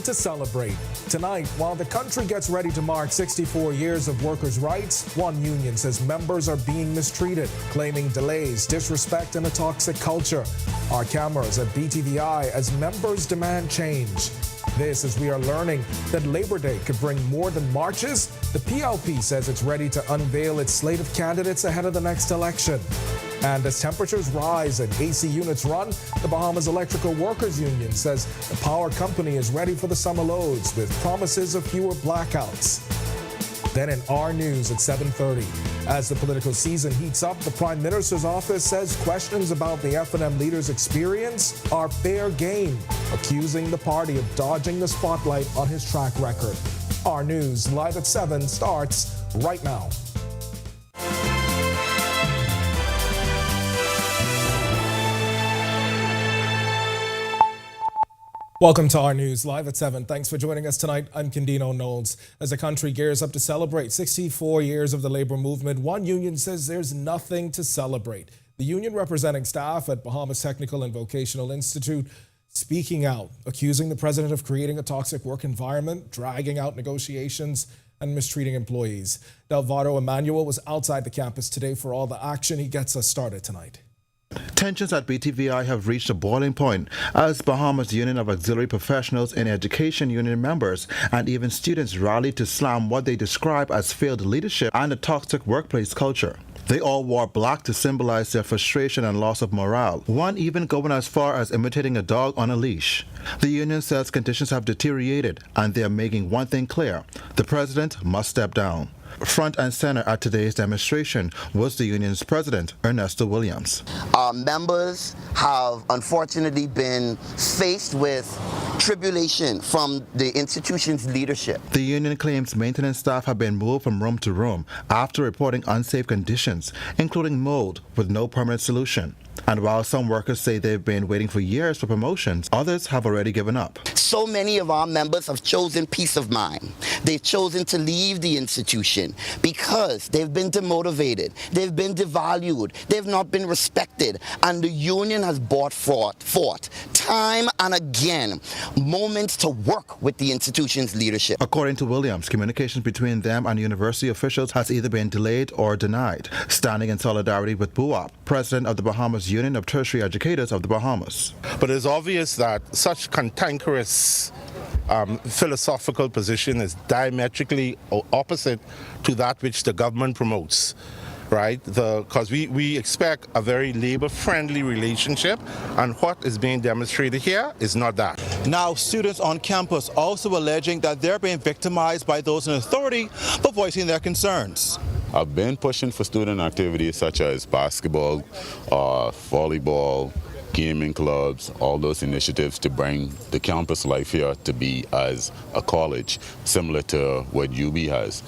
To celebrate. Tonight, while the country gets ready to mark 64 years of workers' rights, one union says members are being mistreated, claiming delays, disrespect, and a toxic culture. Our cameras at BTVI as members demand change. This as we are learning that Labor Day could bring more than marches. The PLP says it's ready to unveil its slate of candidates ahead of the next election. And as temperatures rise and AC units run, the Bahamas Electrical Workers Union says the power company is ready for the summer loads with promises of fewer blackouts. Then in our news at 7:30, as the political season heats up, the Prime Minister's office says questions about the F&M leader's experience are fair game, accusing the party of dodging the spotlight on his track record. Our news live at 7 starts right now. Welcome to our news live at 7. Thanks for joining us tonight. I'm Candino Knowles. As the country gears up to celebrate 64 years of the labor movement, one union says there's nothing to celebrate. The union representing staff at Bahamas Technical and Vocational Institute speaking out, accusing the president of creating a toxic work environment, dragging out negotiations, and mistreating employees. Delvado Emmanuel was outside the campus today for all the action. He gets us started tonight. Tensions at BTVI have reached a boiling point as Bahamas Union of Auxiliary Professionals in Education union members and even students rallied to slam what they describe as failed leadership and a toxic workplace culture. They all wore black to symbolize their frustration and loss of morale, one even going as far as imitating a dog on a leash. The union says conditions have deteriorated and they are making one thing clear: the president must step down. Front and center at today's demonstration was the union's president, Ernesto Williams. Our members have unfortunately been faced with tribulation from the institution's leadership. The union claims maintenance staff have been moved from room to room after reporting unsafe conditions, including mold, with no permanent solution. And while some workers say they've been waiting for years for promotions, others have already given up. So many of our members have chosen peace of mind. They've chosen to leave the institution because they've been demotivated, they've been devalued, they've not been respected, and the union has fought time and again moments to work with the institution's leadership. According to Williams, communications between them and university officials has either been delayed or denied. Standing in solidarity with BUAP, president of the Bahamas Union of Tertiary Educators of the Bahamas. But it's obvious that such cantankerous philosophical position is diametrically opposite to that which the government promotes, right? Because we expect a very labor-friendly relationship, and what is being demonstrated here is not that. Now, students on campus also alleging that they're being victimized by those in authority for voicing their concerns. I've been pushing for student activities such as basketball, volleyball, gaming clubs, all those initiatives to bring the campus life here to be as a college, similar to what UB has.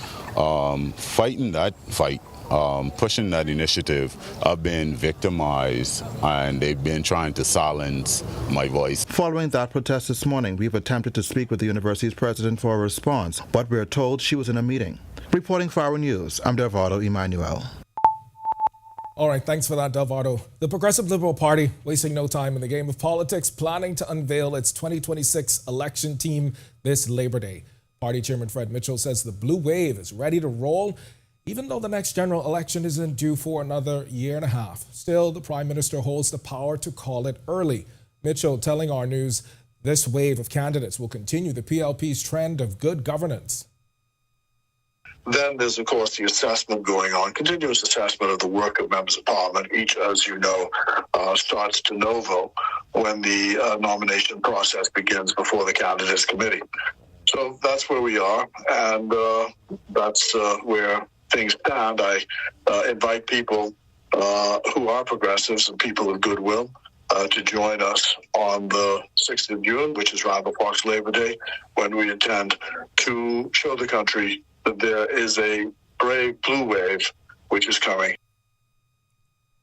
Fighting that fight, pushing that initiative, I've been victimized and they've been trying to silence my voice. Following that protest this morning, we've attempted to speak with the university's president for a response, but we're told she was in a meeting. Reporting for our news, I'm Delvado Emmanuel. All right, thanks for that, Delvado. The Progressive Liberal Party, wasting no time in the game of politics, planning to unveil its 2026 election team this Labor Day. Party Chairman Fred Mitchell says the blue wave is ready to roll, even though the next general election isn't due for another year and a half. Still, the Prime Minister holds the power to call it early. Mitchell telling our news this wave of candidates will continue the PLP's trend of good governance. Then there's, of course, the assessment going on, continuous assessment of the work of members of parliament. Each, as you know, starts de novo when the nomination process begins before the candidates committee. So that's where we are, and that's where things stand. I invite people who are progressives and people of goodwill to join us on the 6th of June, which is Randall Park's Labor Day, when we intend to show the country that there is a brave blue wave which is coming.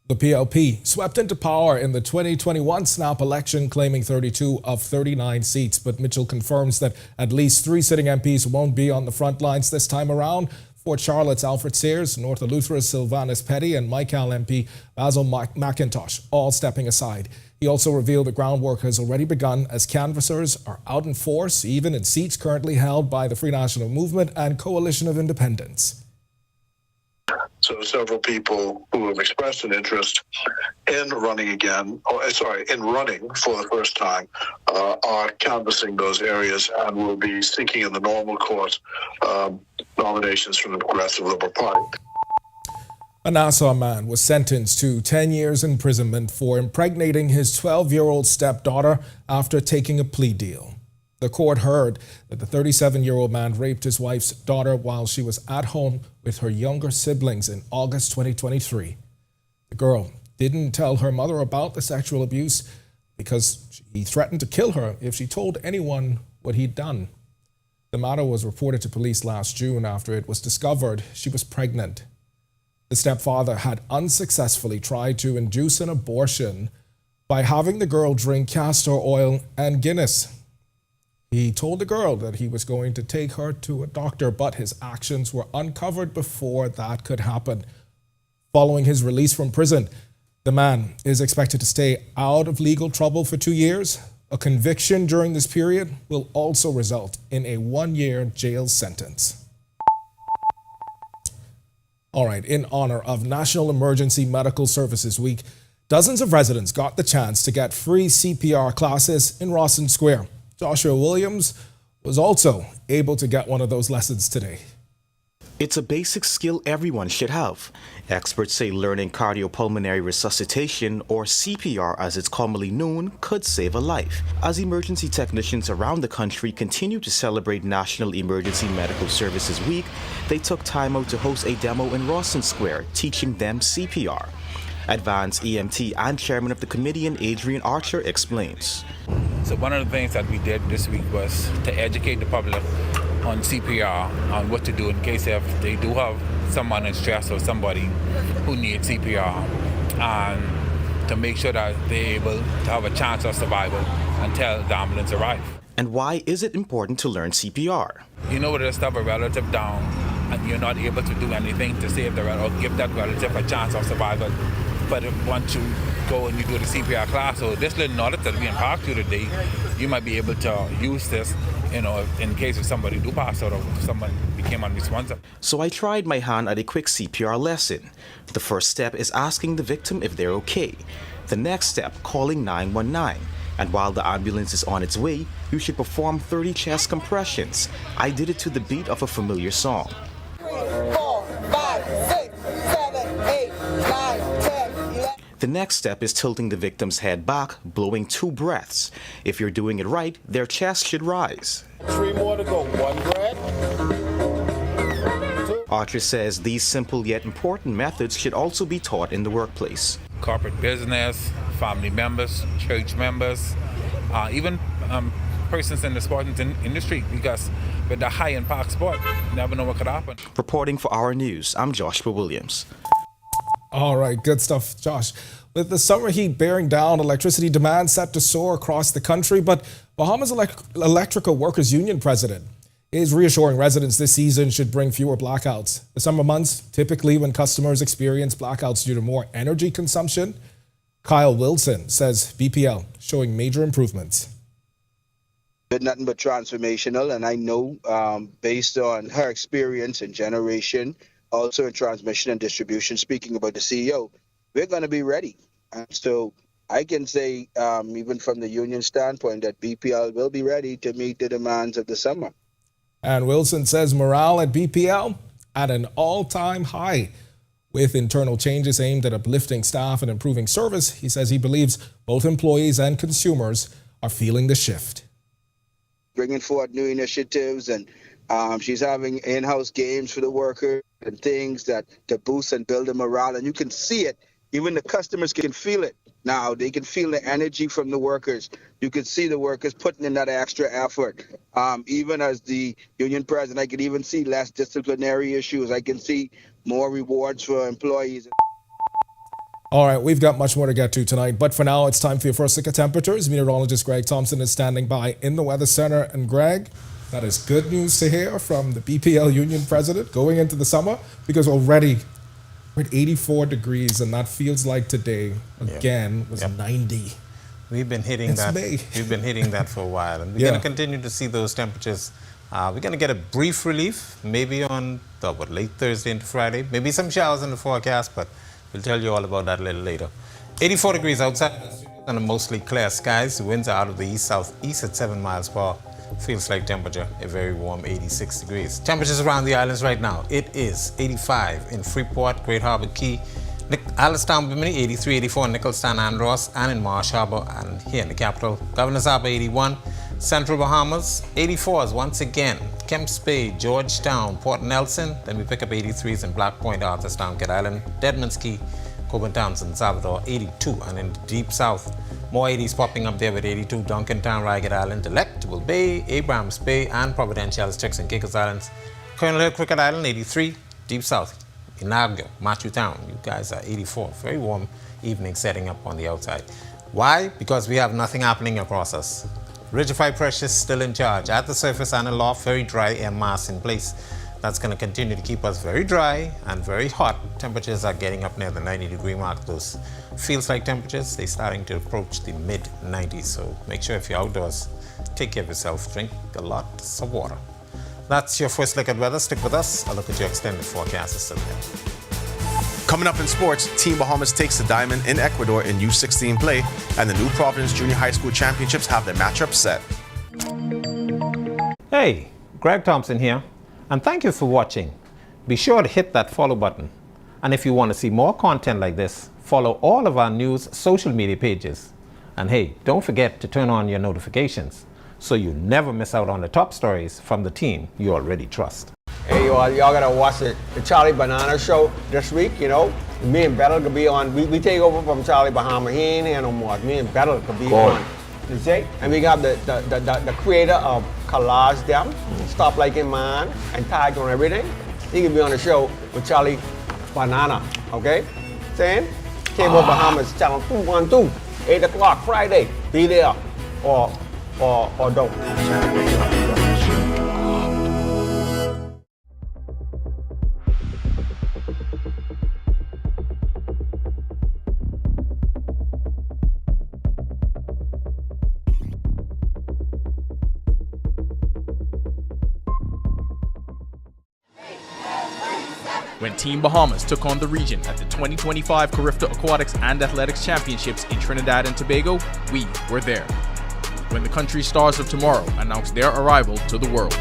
The PLP swept into power in the 2021 snap election, claiming 32 of 39 seats. But Mitchell confirms that at least 3 sitting MPs won't be on the front lines this time around. Fort Charlotte's Alfred Sears, North Eleuthera's Sylvanus Petty, and Michael MP Basil McIntosh all stepping aside. He also revealed the groundwork has already begun as canvassers are out in force, even in seats currently held by the Free National Movement and Coalition of Independents. So several people who have expressed an interest in running again, in running for the first time, are canvassing those areas and will be seeking in the normal course nominations from the Progressive Liberal Party. A Nassau man was sentenced to 10 years imprisonment for impregnating his 12-year-old stepdaughter after taking a plea deal. The court heard that the 37-year-old man raped his wife's daughter while she was at home with her younger siblings in August 2023. The girl didn't tell her mother about the sexual abuse because he threatened to kill her if she told anyone what he'd done. The matter was reported to police last June after it was discovered she was pregnant. The stepfather had unsuccessfully tried to induce an abortion by having the girl drink castor oil and Guinness. He told the girl that he was going to take her to a doctor, but his actions were uncovered before that could happen. Following his release from prison, the man is expected to stay out of legal trouble for 2 years. A conviction during this period will also result in a 1-year jail sentence. All right, in honor of National Emergency Medical Services Week, dozens of residents got the chance to get free CPR classes in Rawson Square. Joshua Williams was also able to get one of those lessons today. It's a basic skill everyone should have. Experts say learning cardiopulmonary resuscitation, or CPR as it's commonly known, could save a life. As emergency technicians around the country continue to celebrate National Emergency Medical Services Week, they took time out to host a demo in Rawson Square, teaching them CPR. Advanced EMT and chairman of the committee, Adrian Archer, explains. So one of the things that we did this week was to educate the public on CPR, on what to do in case if they do have someone in stress or somebody who needs CPR, and to make sure that they're able to have a chance of survival until the ambulance arrives. And why is it important to learn CPR? You know, just have a relative down and you're not able to do anything to save the relative or give that relative a chance of survival. But once you go and you do the CPR class, so this little knowledge that we imparted to you today, you might be able to use this, in case if somebody do pass out or someone became unresponsive. So I tried my hand at a quick CPR lesson. The first step is asking the victim if they're okay. The next step, calling 919. And while the ambulance is on its way, you should perform 30 chest compressions. I did it to the beat of a familiar song. 3, 4, 5, 6, 7, 8, 9, 10, 11. The next step is tilting the victim's head back, blowing 2 breaths. If you're doing it right, their chest should rise. 3 more to go. 1 breath. 2. Archer says these simple yet important methods should also be taught in the workplace. Corporate business, family members, church members, even persons in the sporting industry, because with the high impact sport, you never know what could happen. Reporting for Our News, I'm Joshua Williams. All right, good stuff, Josh. With the summer heat bearing down, electricity demand set to soar across the country, but Bahamas Electrical Workers Union president is reassuring residents this season should bring fewer blackouts. The summer months, typically when customers experience blackouts due to more energy consumption. Kyle Wilson says BPL showing major improvements. But nothing but transformational, and I know based on her experience in generation, also in transmission and distribution, speaking about the CEO, we're going to be ready. So I can say, even from the union standpoint, that BPL will be ready to meet the demands of the summer. And Wilson says morale at BPL at an all-time high. With internal changes aimed at uplifting staff and improving service, he says he believes both employees and consumers are feeling the shift. Bringing forward new initiatives, and she's having in-house games for the workers and things that to boost and build the morale. And you can see it. Even the customers can feel it now. They can feel the energy from the workers. You can see the workers putting in that extra effort. Even as the union president, I can even see less disciplinary issues. I can see more rewards for employees. All right, we've got much more to get to tonight, but for now, it's time for your first look at temperatures. Meteorologist Greg Thompson is standing by in the Weather Center. And Greg, that is good news to hear from the BPL union president going into the summer, because already we're at 84 degrees, and that feels like today again was 90. We've been hitting that. We've been hitting that for a while, and we're going to continue to see those temperatures. We're going to get a brief relief, maybe on late Thursday into Friday. Maybe some showers in the forecast, but we'll tell you all about that a little later. 84 degrees outside and mostly clear skies. The winds are out of the east-southeast at 7 miles per hour. Feels like temperature, a very warm 86 degrees. Temperatures around the islands right now. It is 85 in Freeport, Great Harbor Key, Allenstown, Bimini, 83, 84 in Nicholstown, Andros, and in Marsh Harbor, and here in the capital. Governor's Harbor, 81. Central Bahamas, 84s once again. Kemps Bay, Georgetown, Port Nelson. Then we pick up 83s in Black Point, Arthurstown, Kid Island, Deadman's Key, Coburn Townsend, Salvador, 82. And in the deep south, more 80s popping up there with 82, Duncantown, Ragged Island, Delectable Bay, Abrams Bay, and Providential, Chicks and Kickers Islands. Colonel Hill, Cricket Island, 83. Deep south, Inagio, Matthew Town, you guys are 84. Very warm evening setting up on the outside. Why? Because we have nothing happening across us. Ridgify pressure still in charge. At the surface and aloft, very dry air mass in place. That's going to continue to keep us very dry and very hot. Temperatures are getting up near the 90-degree mark. Those feels like temperatures, they're starting to approach the mid-90s. So make sure if you're outdoors, take care of yourself. Drink a lot of water. That's your first look at weather. Stick with us. A look at your extended forecast is still there. Coming up in sports, Team Bahamas takes the diamond in Ecuador in U16 play, and the New Providence Junior High School Championships have their matchup set. Hey, Greg Thompson here, and thank you for watching. Be sure to hit that follow button. And if you want to see more content like this, follow all of our news social media pages. And hey, don't forget to turn on your notifications so you never miss out on the top stories from the team you already trust. Hey, y'all gotta watch the Charlie Banana show this week, you know. Me and Battle could be on. We take over from Charlie Bahama. He ain't here no more. Me and Battle could be on. You see? And we got the creator of Collage Them, Stop Liking Man, and Tag on Everything. He could be on the show with Charlie Banana, okay? Saying? Cable Bahamas, channel 212, 8 o'clock Friday. Be there or don't. When Team Bahamas took on the region at the 2025 Carifta Aquatics and Athletics Championships in Trinidad and Tobago, we were there. When the country stars of tomorrow announced their arrival to the world.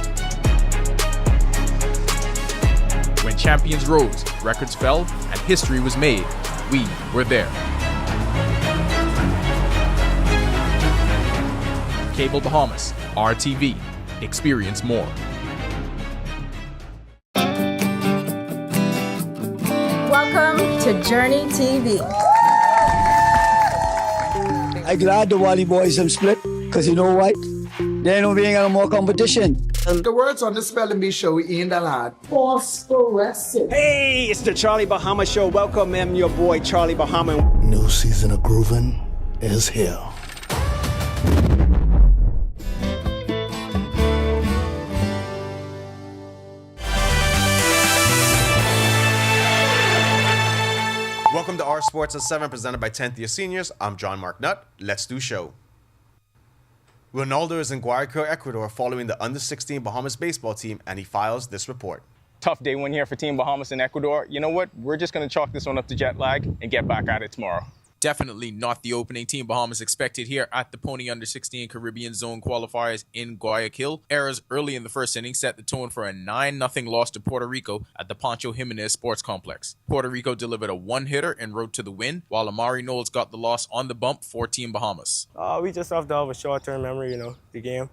When champions rose, records fell, and history was made, we were there. Cable Bahamas, RTV, experience more. Welcome to Journey TV. I'm glad the Wally boys have split, because you know what? They know we ain't got no more competition. The words on the Spelling Bee Show with Ian Dalhad. Phosphorescent. Hey, it's the Charlie Bahama Show. Welcome, I'm your boy, Charlie Bahama. New season of Groovin' is here. Welcome to Our Sports at 7, presented by 10th Year Seniors. I'm John Mark Nutt. Let's do show. Ronaldo is in Guayaquil, Ecuador, following the under-16 Bahamas baseball team, and he files this report. Tough day one here for Team Bahamas in Ecuador. You know what? We're just going to chalk this one up to jet lag and get back at it tomorrow. Definitely not the opening Team Bahamas expected here at the Pony Under-16 Caribbean Zone qualifiers in Guayaquil. Errors early in the first inning set the tone for a 9-0 loss to Puerto Rico at the Pancho Jimenez Sports Complex. Puerto Rico delivered a one-hitter en route to the win, while Amari Knowles got the loss on the bump for Team Bahamas. We just have to have a short-term memory, the game.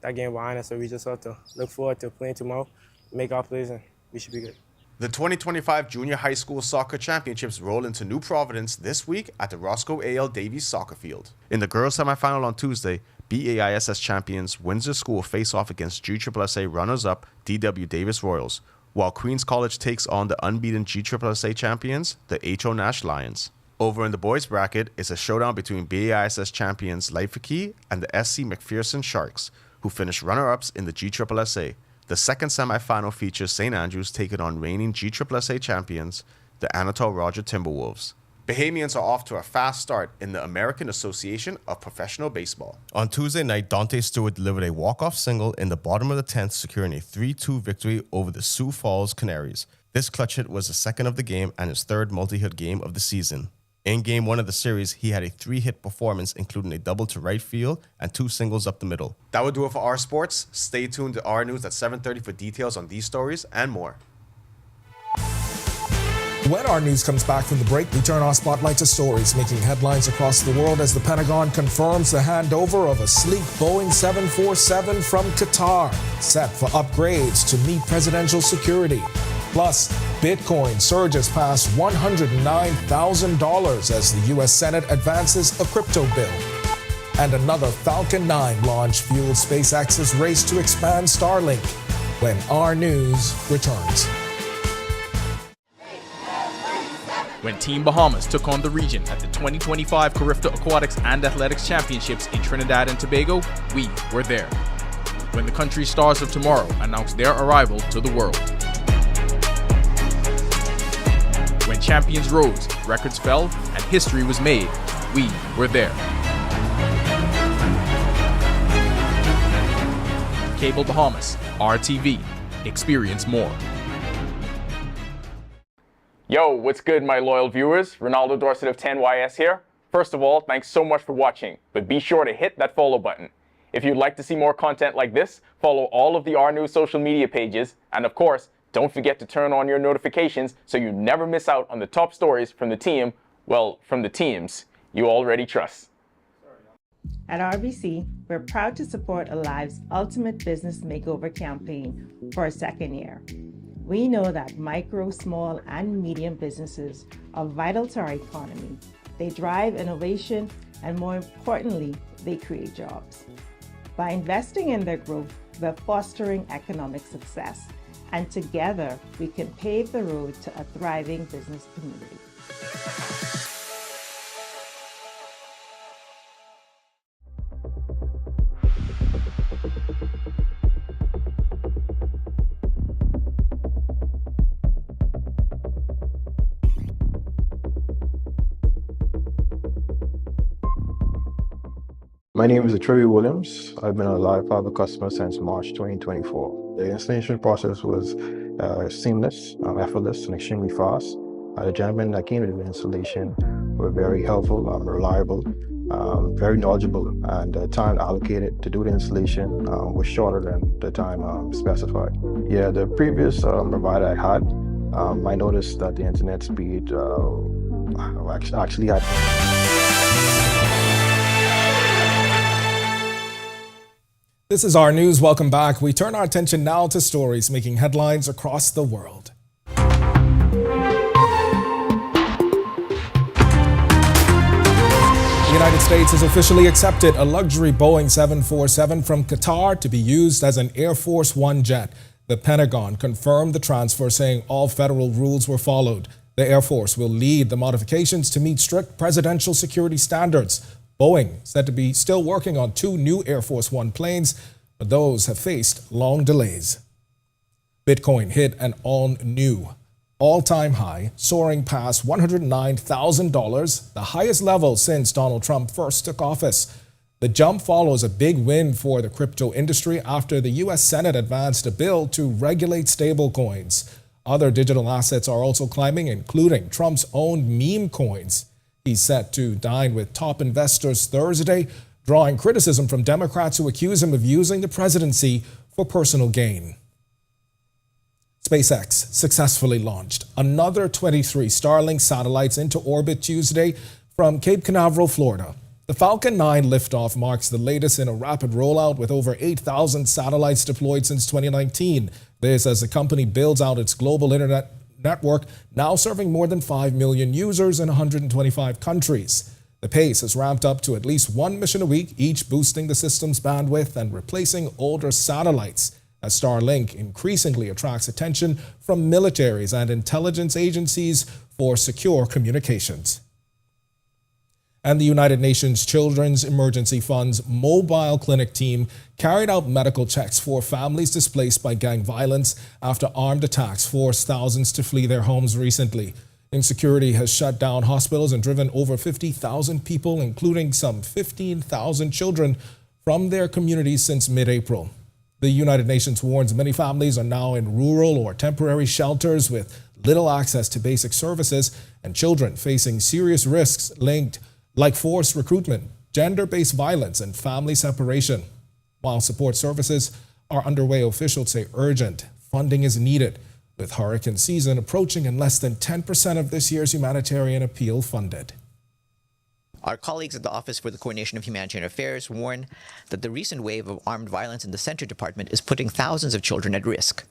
That game behind us, so we just have to look forward to playing tomorrow, make our plays, and we should be good. The 2025 Junior High School Soccer Championships roll into New Providence this week at the Roscoe A.L. Davies Soccer Field. In the girls' semifinal on Tuesday, BAISS champions Windsor School face off against GSSA runners-up D.W. Davis Royals, while Queens College takes on the unbeaten GSSA champions, the H.O. Nash Lions. Over in the boys' bracket is a showdown between BAISS champions Leifike and the SC McPherson Sharks, who finished runner-ups in the GSSA. The second semifinal features St. Andrews taking on reigning GSSA champions, the Anatole Roger Timberwolves. Bahamians are off to a fast start in the American Association of Professional Baseball. On Tuesday night, Dante Stewart delivered a walk-off single in the bottom of the 10th, securing a 3-2 victory over the Sioux Falls Canaries. This clutch hit was the second of the game and his third multi-hit game of the season. In Game 1 of the series, he had a 3-hit performance, including a double to right field and 2 singles up the middle. That would do it for Our Sports. Stay tuned to Our News at 7:30 for details on these stories and more. When our news comes back from the break, we turn our spotlight to stories making headlines across the world as the Pentagon confirms the handover of a sleek Boeing 747 from Qatar, set for upgrades to meet presidential security. Plus, Bitcoin surges past $109,000 as the U.S. Senate advances a crypto bill. And another Falcon 9 launch fueled SpaceX's race to expand Starlink. When Our News returns. When Team Bahamas took on the region at the 2025 Carifta Aquatics and Athletics Championships in Trinidad and Tobago, we were there. When the country's stars of tomorrow announced their arrival to the world. When champions rose, records fell, and history was made, we were there. Cable Bahamas, RTV, experience more. Yo, what's good, my loyal viewers? Ronaldo Dorset of 10YS here. First of all, thanks so much for watching, but be sure to hit that follow button. If you'd like to see more content like this, follow all of the Our News social media pages, and of course, don't forget to turn on your notifications so you never miss out on the top stories from the team, well, from the teams you already trust. At RBC, we're proud to support Alive's Ultimate Business Makeover campaign for a second year. We know that micro, small, and medium businesses are vital to our economy. They drive innovation, and more importantly, they create jobs. By investing in their growth, we're fostering economic success. And together, we can pave the road to a thriving business community. My name is Trevi Williams. I've been a Live Fiber customer since March 2024. The installation process was seamless, effortless, and extremely fast. The gentlemen that came to the installation were very helpful, reliable, very knowledgeable, and the time allocated to do the installation was shorter than the time specified. Yeah, the previous provider I had, I noticed that the internet speed actually had... This is Our News. Welcome back. We turn our attention now to stories making headlines across the world. The United States has officially accepted a luxury Boeing 747 from Qatar to be used as an Air Force One jet. The Pentagon confirmed the transfer, saying all federal rules were followed. The Air Force will lead the modifications to meet strict presidential security standards. Boeing said to be still working on 2 new Air Force One planes, but those have faced long delays. Bitcoin hit an all-time high, soaring past $109,000, the highest level since Donald Trump first took office. The jump follows a big win for the crypto industry after the U.S. Senate advanced a bill to regulate stablecoins. Other digital assets are also climbing, including Trump's own meme coins. He's set to dine with top investors Thursday, drawing criticism from Democrats who accuse him of using the presidency for personal gain. SpaceX successfully launched another 23 Starlink satellites into orbit Tuesday from Cape Canaveral, Florida. The Falcon 9 liftoff marks the latest in a rapid rollout with over 8,000 satellites deployed since 2019. This as the company builds out its global internet network, now serving more than 5 million users in 125 countries. The pace has ramped up to at least 1 mission a week, each boosting the system's bandwidth and replacing older satellites, as Starlink increasingly attracts attention from militaries and intelligence agencies for secure communications. And the United Nations Children's Emergency Fund's mobile clinic team carried out medical checks for families displaced by gang violence after armed attacks forced thousands to flee their homes recently. Insecurity has shut down hospitals and driven over 50,000 people, including some 15,000 children, from their communities since mid-April. The United Nations warns many families are now in rural or temporary shelters with little access to basic services and children facing serious risks linked like forced recruitment, gender-based violence, and family separation. While support services are underway, officials say urgent funding is needed, with hurricane season approaching and less than 10% of this year's humanitarian appeal funded. Our colleagues at the Office for the Coordination of Humanitarian Affairs warn that the recent wave of armed violence in the Center Department is putting thousands of children at risk.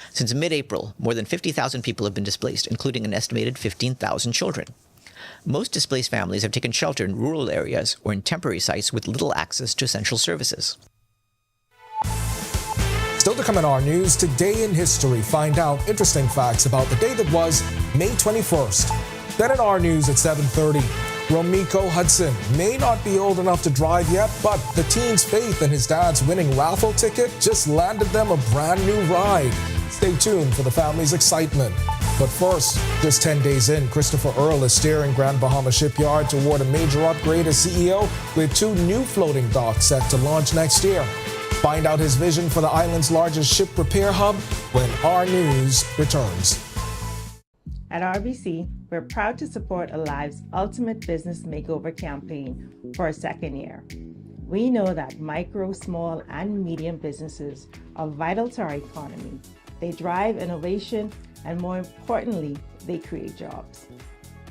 Since mid-April, more than 50,000 people have been displaced, including an estimated 15,000 children. Most displaced families have taken shelter in rural areas or in temporary sites with little access to essential services. Still to come in our news, today in history, find out interesting facts about the day that was May 21st. Then in our news at 7:30. Romiko Hudson may not be old enough to drive yet, but the teen's faith in his dad's winning raffle ticket just landed them a brand new ride. Stay tuned for the family's excitement. But first, just 10 days in, Christopher Earl is steering Grand Bahama Shipyard toward a major upgrade as CEO with 2 new floating docks set to launch next year. Find out his vision for the island's largest ship repair hub when our news returns. At RBC, we're proud to support Alive's Ultimate Business Makeover campaign for a second year. We know that micro, small, and medium businesses are vital to our economy. They drive innovation, and more importantly, they create jobs.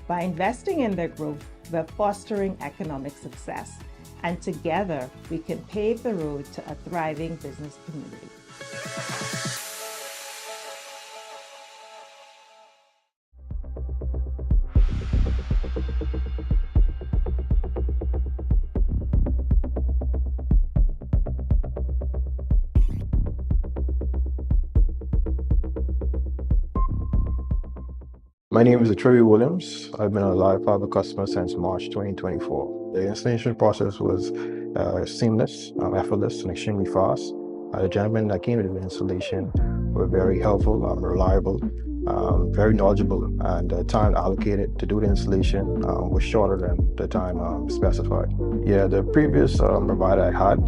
By investing in their growth, we're fostering economic success, and together we can pave the road to a thriving business community. My name is Trevi Williams. I've been a Live Fiber customer since March 2024. The installation process was seamless, effortless, and extremely fast. The gentlemen that came to the installation were very helpful, reliable, very knowledgeable, and the time allocated to do the installation was shorter than the time specified. Yeah, the previous provider I had,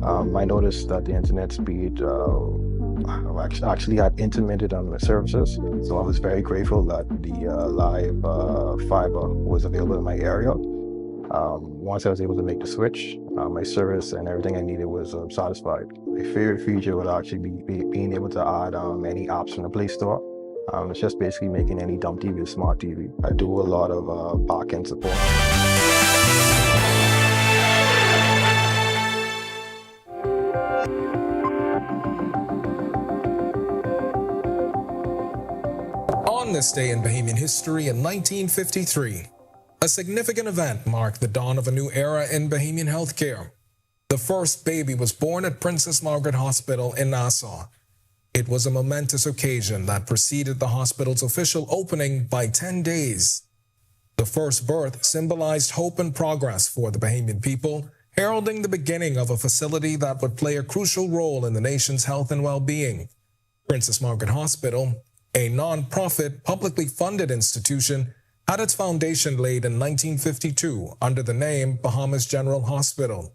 I noticed that the internet speed actually had intermittent services, so I was very grateful that the live fiber was available in my area. Once I was able to make the switch, my service and everything I needed was satisfied. My favorite feature would actually be being able to add any apps from the Play Store. It's just basically making any dumb TV a smart TV. I do a lot of back-end support. On this day in Bahamian history in 1953, A significant event marked the dawn of a new era in Bahamian healthcare. The first baby was born at Princess Margaret Hospital in Nassau. It was a momentous occasion that preceded the hospital's official opening by 10 days. The first birth symbolized hope and progress for the Bahamian people, heralding the beginning of a facility that would play a crucial role in the nation's health and well-being. Princess Margaret Hospital, a non-profit, publicly funded institution, had its foundation laid in 1952 under the name Bahamas General Hospital.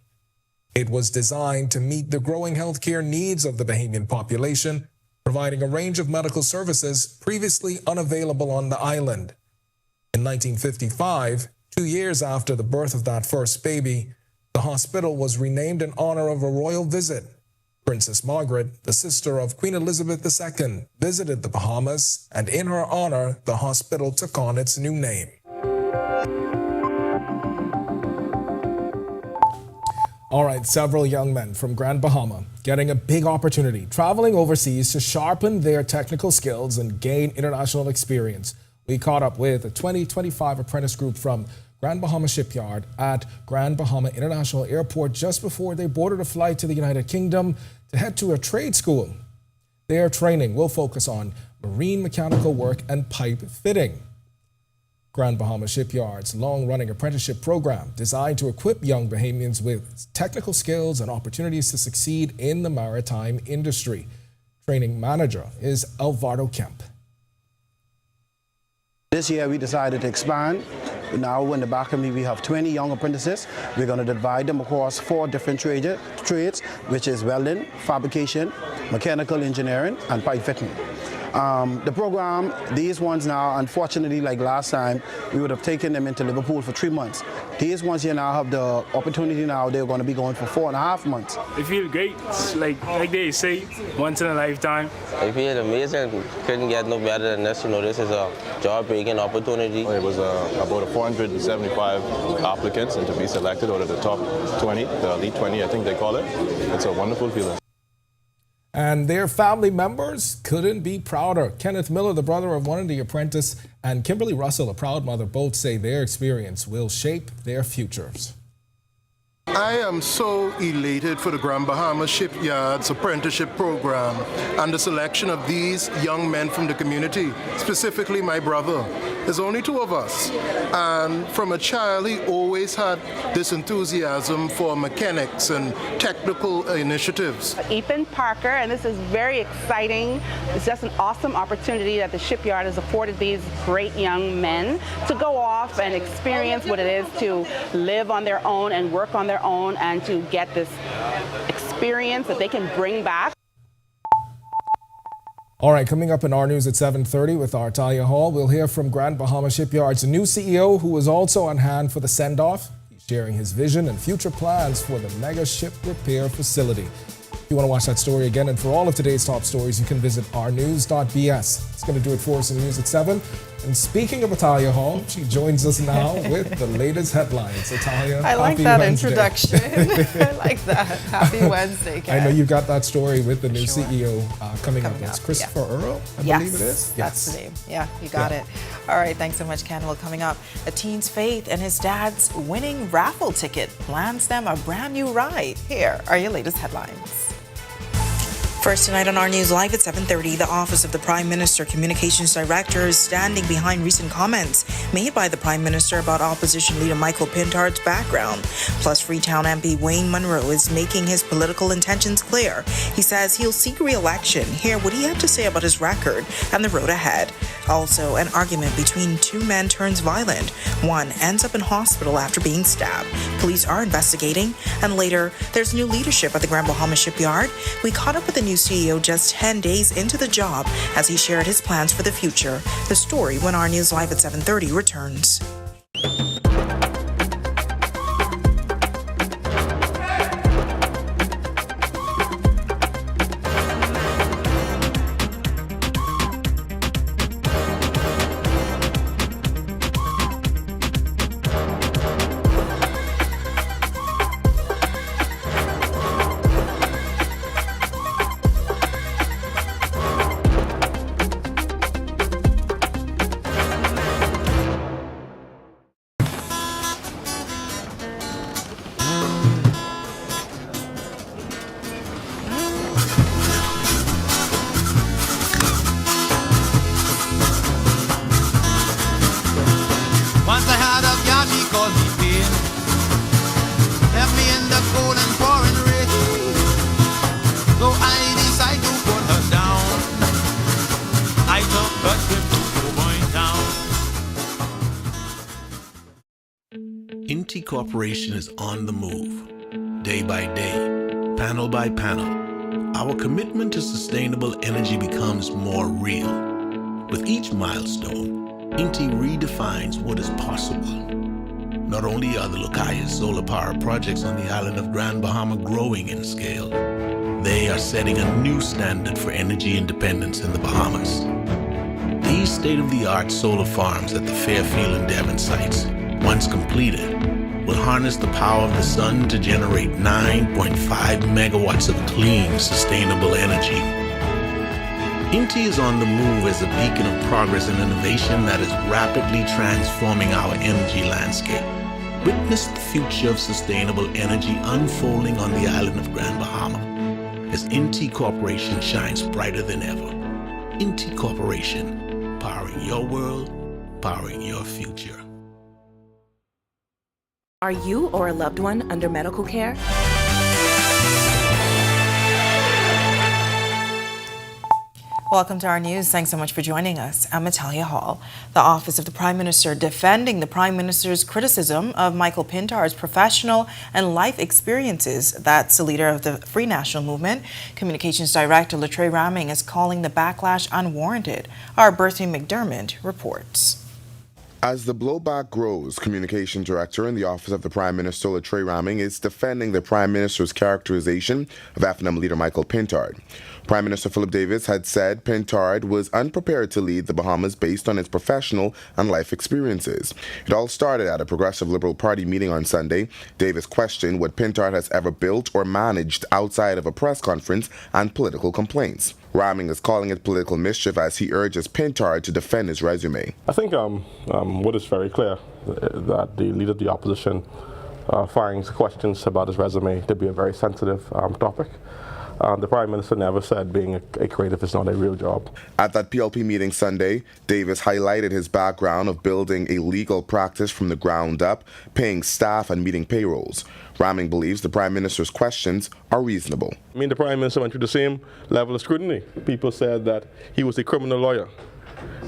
It was designed to meet the growing healthcare needs of the Bahamian population, providing a range of medical services previously unavailable on the island. In 1955, 2 years after the birth of that first baby, the hospital was renamed in honor of a royal visit. Princess Margaret, the sister of Queen Elizabeth II, visited the Bahamas, and in her honor, the hospital took on its new name. All right, several young men from Grand Bahama getting a big opportunity, traveling overseas to sharpen their technical skills and gain international experience. We caught up with a 2025 apprentice group from Grand Bahama Shipyard at Grand Bahama International Airport just before they boarded a flight to the United Kingdom to head to a trade school. Their training will focus on marine mechanical work and pipe fitting. Grand Bahama Shipyard's long-running apprenticeship program designed to equip young Bahamians with technical skills and opportunities to succeed in the maritime industry. Training manager is Alvaro Kemp. This year we decided to expand. Now in the back of me we have 20 young apprentices. We're going to divide them across 4 different trades, which is welding, fabrication, mechanical engineering, and pipe fitting. The program, these ones now, unfortunately, like last time, we would have taken them into Liverpool for 3 months. These ones here now have the opportunity now, they're going to be going for 4.5 months. I feel great, it's like they say, once in a lifetime. I feel amazing, couldn't get no better than this, this is a job-breaking opportunity. It was about 475 applicants, and to be selected out of the top 20, the elite 20, I think they call it. It's a wonderful feeling. And their family members couldn't be prouder. Kenneth Miller, the brother of one of the apprentice, and Kimberly Russell, a proud mother, both say their experience will shape their futures. I am so elated for the Grand Bahama Shipyard's apprenticeship program and the selection of these young men from the community, specifically my brother. There's only 2 of us, and from a child he always had this enthusiasm for mechanics and technical initiatives. Ethan Parker, and this is very exciting. It's just an awesome opportunity that the shipyard has afforded these great young men to go off and experience what it is to live on their own and work on their own, and to get this experience that they can bring back. All right, coming up in our news at 7:30 with our Talia Hall, we'll hear from Grand Bahama Shipyard's new CEO, who is also on hand for the send-off. He's sharing his vision and future plans for the mega ship repair facility. If you want to watch that story again and for all of today's top stories, you can visit ournews.bs. It's going to do it for us in News at 7. And speaking of Talia Hall, she joins us now with the latest headlines. Talia, I like that introduction. I like that. Happy Wednesday, Ken. I know you've got that story with the new CEO coming up. It's Christopher Earl, I believe it is. That's the name. Yeah, you got it. All right, thanks so much, Ken. Well, coming up, a teen's faith and his dad's winning raffle ticket lands them a brand new ride. Here are your latest headlines. First tonight on our news live at 7:30, the Office of the Prime Minister Communications Director is standing behind recent comments made by the Prime Minister about opposition leader Michael Pintard's background. Plus, Freetown MP Wayne Munro is making his political intentions clear. He says he'll seek re-election. Hear what he had to say about his record and the road ahead. Also, an argument between 2 men turns violent. One ends up in hospital after being stabbed. Police are investigating. And later, there's new leadership at the Grand Bahama Shipyard. We caught up with the new CEO just 10 days into the job as he shared his plans for the future. The story when our news live at 7:30 returns. So I decide to put her down. I took a trip to Boy Town. Inti Corporation is on the move, day by day, panel by panel. Our commitment to sustainable energy becomes more real. With each milestone, Inti redefines what is possible. Not only are the Lucayas solar power projects on the island of Grand Bahama growing in scale, they are setting a new standard for energy independence in the Bahamas. These state-of-the-art solar farms at the Fairfield and Devon sites, once completed, will harness the power of the sun to generate 9.5 megawatts of clean, sustainable energy. Inti is on the move as a beacon of progress and innovation that is rapidly transforming our energy landscape. Witness the future of sustainable energy unfolding on the island of Grand Bahama as Inti Corporation shines brighter than ever. Inti Corporation, powering your world, powering your future. Are you or a loved one under medical care? Welcome to our news. Thanks so much for joining us. I'm Natalia Hall. The Office of the Prime Minister defending the Prime Minister's criticism of Michael Pintard's professional and life experiences. That's the leader of the Free National Movement. Communications Director Latrey Ramming is calling the backlash unwarranted. Our Berthany McDermott reports. As the blowback grows, Communication Director in the Office of the Prime Minister, Latrey Ramming, is defending the Prime Minister's characterization of FNM leader Michael Pintard. Prime Minister Philip Davis had said Pintard was unprepared to lead the Bahamas based on his professional and life experiences. It all started at a Progressive Liberal Party meeting on Sunday. Davis questioned what Pintard has ever built or managed outside of a press conference and political complaints. Ramming is calling it political mischief as he urges Pintard to defend his resume. I think what is very clear that the leader of the opposition finds questions about his resume to be a very sensitive topic. The Prime Minister never said being a creative is not a real job. At that PLP meeting Sunday, Davis highlighted his background of building a legal practice from the ground up, paying staff and meeting payrolls. Ramming believes the Prime Minister's questions are reasonable. I mean, the Prime Minister went through the same level of scrutiny. People said that he was a criminal lawyer,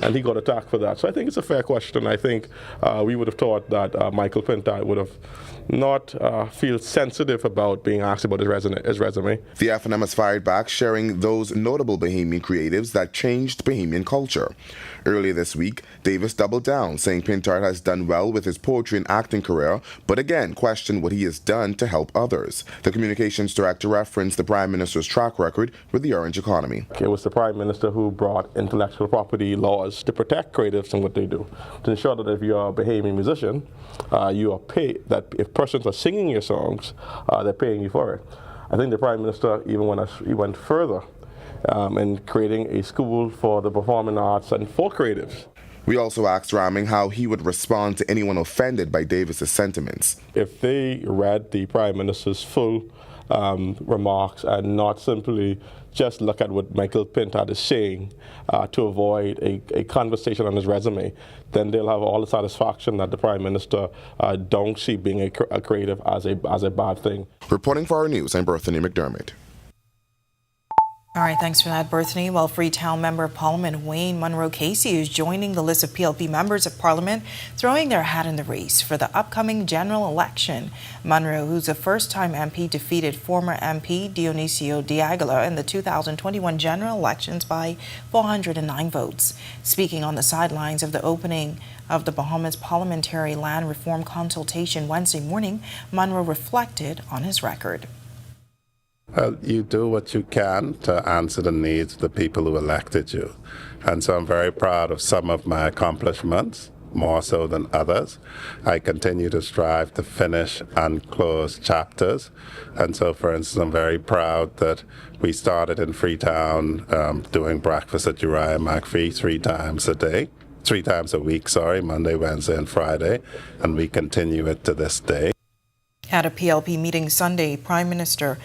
and he got attacked for that. So I think it's a fair question. I think we would have thought that Michael Pintard would have not feel sensitive about being asked about his resume. The FNM has fired back, sharing those notable Bahamian creatives that changed Bahamian culture. Earlier this week, Davis doubled down, saying Pintard has done well with his poetry and acting career, but again questioned what he has done to help others. The communications director referenced the Prime Minister's track record with the orange economy. It was the Prime Minister who brought intellectual property laws to protect creatives and what they do, to ensure that if you're a Bahamian musician, you are paid, that if persons are singing your songs, they're paying you for it. I think the Prime Minister even went further in creating a school for the performing arts and for creatives. We also asked Ramming how he would respond to anyone offended by Davis's sentiments. If they read the Prime Minister's full remarks and not simply just look at what Michael Pintard is saying to avoid a conversation on his resume, then they'll have all the satisfaction that the Prime Minister don't see being a creative as a bad thing. Reporting for our news, I'm Berthany McDermott. All right, thanks for that, Berthany. Well, Freetown Member of Parliament Wayne Munro Casey is joining the list of PLP members of Parliament throwing their hat in the race for the upcoming general election. Munro, who's a first-time MP, defeated former MP Dionisio Diagala in the 2021 general elections by 409 votes. Speaking on the sidelines of the opening of the Bahamas Parliamentary Land Reform Consultation Wednesday morning, Munro reflected on his record. Well, you do what you can to answer the needs of the people who elected you. And so I'm very proud of some of my accomplishments, more so than others. I continue to strive to finish and close chapters. And so, for instance, I'm very proud that we started in Freetown doing breakfast at Uriah McPhee 3 times a week, Monday, Wednesday, and Friday. And we continue it to this day. At a PLP meeting Sunday, Prime Minister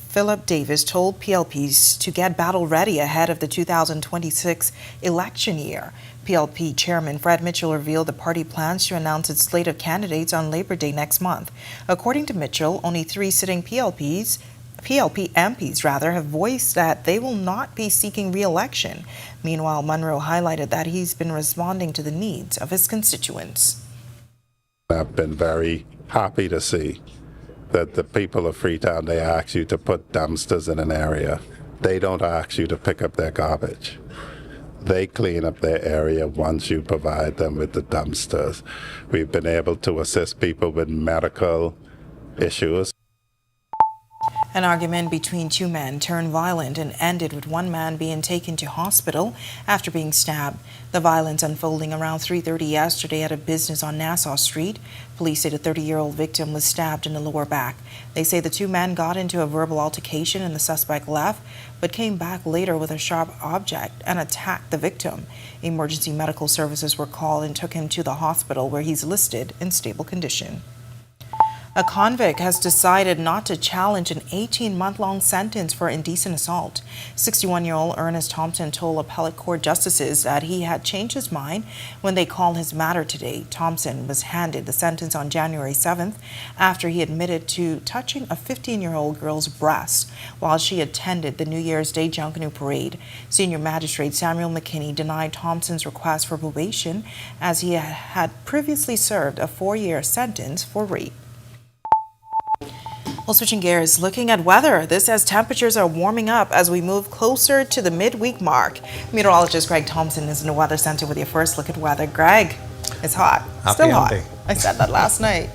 Philip Davis told PLPs to get battle ready ahead of the 2026 election year. PLP Chairman Fred Mitchell revealed the party plans to announce its slate of candidates on Labor Day next month. According to Mitchell, only 3 sitting PLPs PLP MPs have voiced that they will not be seeking re-election. Meanwhile, Munro highlighted that he's been responding to the needs of his constituents. I've been very happy to see that the people of Freetown, they ask you to put dumpsters in an area. They don't ask you to pick up their garbage. They clean up their area once you provide them with the dumpsters. We've been able to assist people with medical issues. An argument between two men turned violent and ended with one man being taken to hospital after being stabbed. The violence unfolding around 3:30 yesterday at a business on Nassau Street. Police say the 30-year-old victim was stabbed in the lower back. They say the two men got into a verbal altercation and the suspect left, but came back later with a sharp object and attacked the victim. Emergency medical services were called and took him to the hospital, where he's listed in stable condition. A convict has decided not to challenge an 18-month-long sentence for indecent assault. 61-year-old Ernest Thompson told appellate court justices that he had changed his mind when they called his matter today. Thompson was handed the sentence on January 7th after he admitted to touching a 15-year-old girl's breast while she attended the New Year's Day Junkanoo parade. Senior Magistrate Samuel McKinney denied Thompson's request for probation as he had previously served a 4-year sentence for rape. Well, switching gears, looking at weather. This as temperatures are warming up as we move closer to the midweek mark. Meteorologist Greg Thompson is in the Weather Center with your first look at weather. Greg, it's hot. Still hot. I said that last night.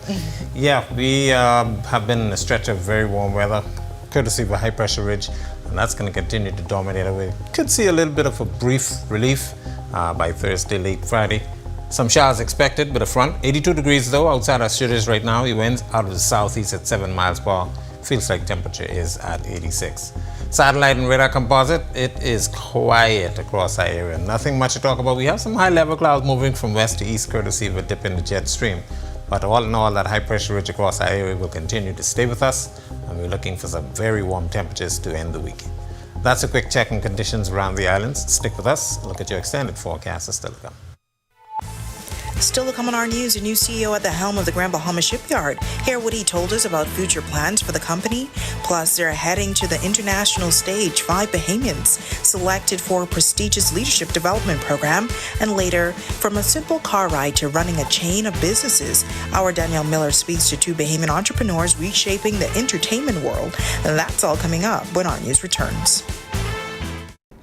Yeah, we have been in a stretch of very warm weather, courtesy of a high pressure ridge, and that's going to continue to dominate our way. Could see a little bit of a brief relief by Thursday, late Friday. Some showers expected with a front. 82 degrees though outside our studios right now. It winds out of the southeast at 7 miles per hour. Feels like temperature is at 86. Satellite and radar composite, it is quiet across our area. Nothing much to talk about. We have some high level clouds moving from west to east courtesy of a dip in the jet stream. But all in all, that high pressure ridge across our area will continue to stay with us, and we're looking for some very warm temperatures to end the week. That's a quick check on conditions around the islands. Stick with us. Look at your extended forecast is still to come. Still to come on our news, a new CEO at the helm of the Grand Bahama Shipyard. Hear what he told us about future plans for the company. Plus, they're heading to the international stage. 5 Bahamians selected for a prestigious leadership development program. And later, from a simple car ride to running a chain of businesses, our Danielle Miller speaks to 2 Bahamian entrepreneurs reshaping the entertainment world. And that's all coming up when our news returns.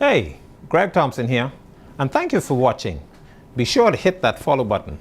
Hey, Greg Thompson here, and thank you for watching. Be sure to hit that follow button.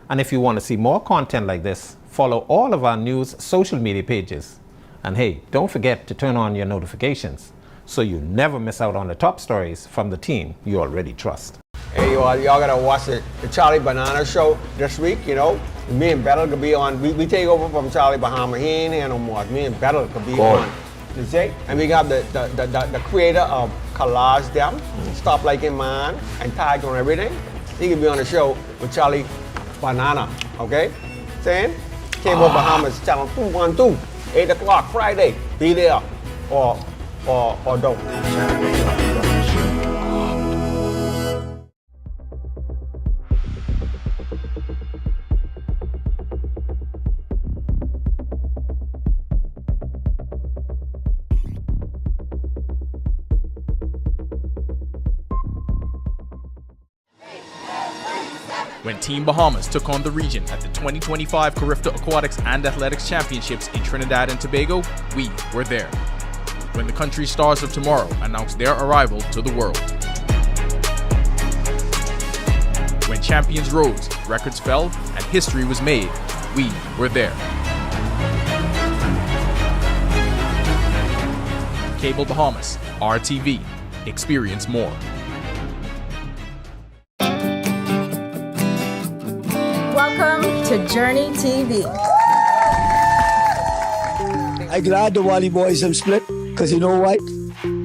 And if you want to see more content like this, follow all of our news social media pages. And hey, don't forget to turn on your notifications so you never miss out on the top stories from the team you already trust. Hey, y'all gotta watch the Charlie Banana show this week, you know. Me and Bettle could be on, we take over from Charlie Bahama. He ain't here no more. Me and Bettle could be on. You see? And we got the creator of Collage Them, Stop Like in Man, and Tag on Everything. He could be on the show with Charlie Banana, okay? Saying? Cable Bahamas, channel 212, 8 o'clock Friday. Be there or don't. When Team Bahamas took on the region at the 2025 Carifta Aquatics and Athletics Championships in Trinidad and Tobago, we were there. When the country stars of tomorrow announced their arrival to the world. When champions rose, records fell, and history was made, we were there. Cable Bahamas, RTV, experience more. Welcome to Journey TV. I'm glad the Wally boys have split, because you know what?